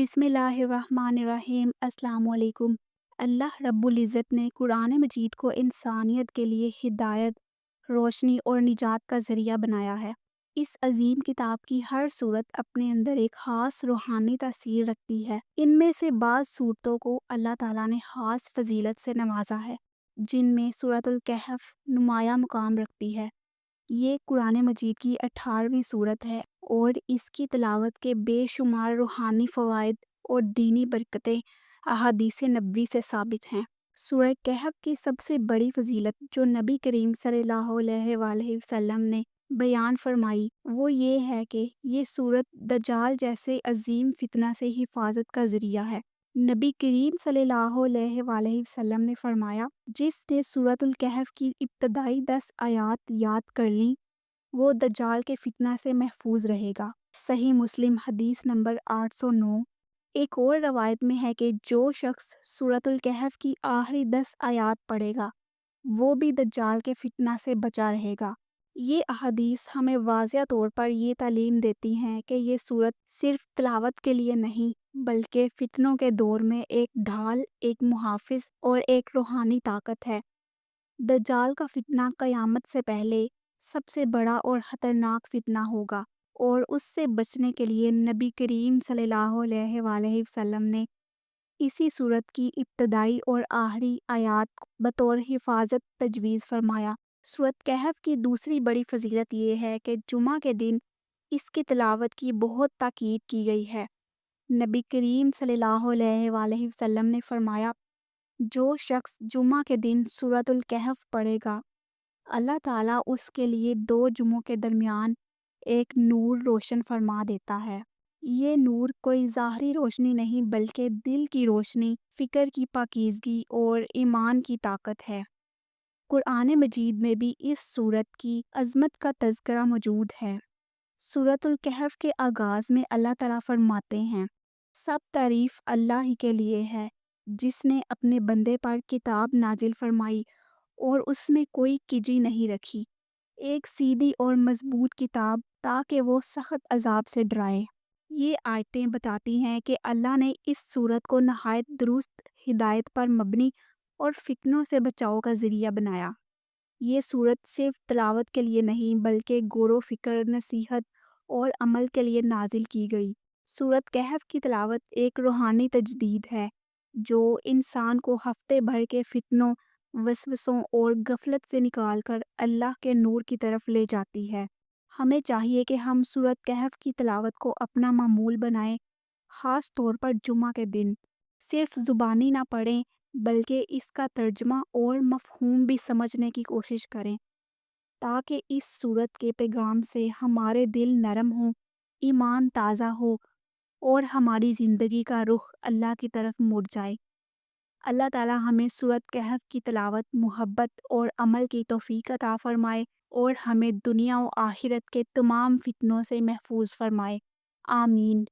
بسم اللہ الرحمن الرحیم۔ السلام علیکم۔ اللہ رب العزت نے قرآن مجید کو انسانیت کے لیے ہدایت، روشنی اور نجات کا ذریعہ بنایا ہے۔ اس عظیم کتاب کی ہر صورت اپنے اندر ایک خاص روحانی تاثیر رکھتی ہے۔ ان میں سے بعض صورتوں کو اللہ تعالیٰ نے خاص فضیلت سے نوازا ہے، جن میں سورۃ الکہف نمایاں مقام رکھتی ہے۔ یہ قرآن مجید کی 18ویں صورت ہے اور اس کی تلاوت کے بے شمار روحانی فوائد اور دینی برکتیں احادیث نبوی سے ثابت ہیں۔ سورہ کہف کی سب سے بڑی فضیلت جو نبی کریم صلی اللہ علیہ وآلہ وسلم نے بیان فرمائی وہ یہ ہے کہ یہ سورت دجال جیسے عظیم فتنہ سے حفاظت کا ذریعہ ہے۔ نبی کریم صلی اللہ علیہ وآلہ وسلم نے فرمایا، جس نے سورۃ الکہف کی ابتدائی 10 آیات یاد کر لیں وہ دجال کے فتنہ سے محفوظ رہے گا۔ صحیح مسلم حدیث نمبر 809۔ ایک اور روایت میں ہے کہ جو شخص سورۃ الکہف کی آخری 10 آیات پڑھے گا وہ بھی دجال کے فتنہ سے بچا رہے گا۔ یہ احادیث ہمیں واضح طور پر یہ تعلیم دیتی ہیں کہ یہ سورت صرف تلاوت کے لیے نہیں بلکہ فتنوں کے دور میں ایک ڈھال، ایک محافظ اور ایک روحانی طاقت ہے۔ دجال کا فتنہ قیامت سے پہلے سب سے بڑا اور خطرناک فتنہ ہوگا اور اس سے بچنے کے لیے نبی کریم صلی اللہ علیہ وآلہ وسلم نے اسی سورت کی ابتدائی اور آخری آیات کو بطور حفاظت تجویز فرمایا۔ سورت کہف کی دوسری بڑی فضیلت یہ ہے کہ جمعہ کے دن اس کی تلاوت کی بہت تاکید کی گئی ہے۔ نبی کریم صلی اللہ علیہ وآلہ وسلم نے فرمایا، جو شخص جمعہ کے دن سورۃ الکہف پڑھے گا اللہ تعالیٰ اس کے لیے 2 جمعوں کے درمیان ایک نور روشن فرما دیتا ہے۔ یہ نور کوئی ظاہری روشنی نہیں بلکہ دل کی روشنی، فکر کی پاکیزگی اور ایمان کی طاقت ہے۔ قرآن مجید میں بھی اس سورت کی عظمت کا تذکرہ موجود ہے۔ سورۃ الکہف کے آغاز میں اللہ تعالیٰ فرماتے ہیں، سب تعریف اللہ ہی کے لیے ہے جس نے اپنے بندے پر کتاب نازل فرمائی اور اس میں کوئی کجی نہیں رکھی، ایک سیدھی اور مضبوط کتاب تاکہ وہ سخت عذاب سے ڈرائے۔ یہ آیتیں بتاتی ہیں کہ اللہ نے اس سورت کو نہایت درست ہدایت پر مبنی اور فتنوں سے بچاؤ کا ذریعہ بنایا۔ یہ سورت صرف تلاوت کے لیے نہیں بلکہ غور و فکر، نصیحت اور عمل کے لیے نازل کی گئی۔ سورت کہف کی تلاوت ایک روحانی تجدید ہے جو انسان کو ہفتے بھر کے فتنوں، وسوسوں اور غفلت سے نکال کر اللہ کے نور کی طرف لے جاتی ہے۔ ہمیں چاہیے کہ ہم سورت کہف کی تلاوت کو اپنا معمول بنائیں، خاص طور پر جمعہ کے دن۔ صرف زبانی نہ پڑھیں بلکہ اس کا ترجمہ اور مفہوم بھی سمجھنے کی کوشش کریں تاکہ اس سورت کے پیغام سے ہمارے دل نرم ہوں، ایمان تازہ ہو اور ہماری زندگی کا رخ اللہ کی طرف مڑ جائے۔ اللہ تعالیٰ ہمیں سورت کہف کی تلاوت، محبت اور عمل کی توفیق عطا فرمائے اور ہمیں دنیا و آخرت کے تمام فتنوں سے محفوظ فرمائے۔ آمین۔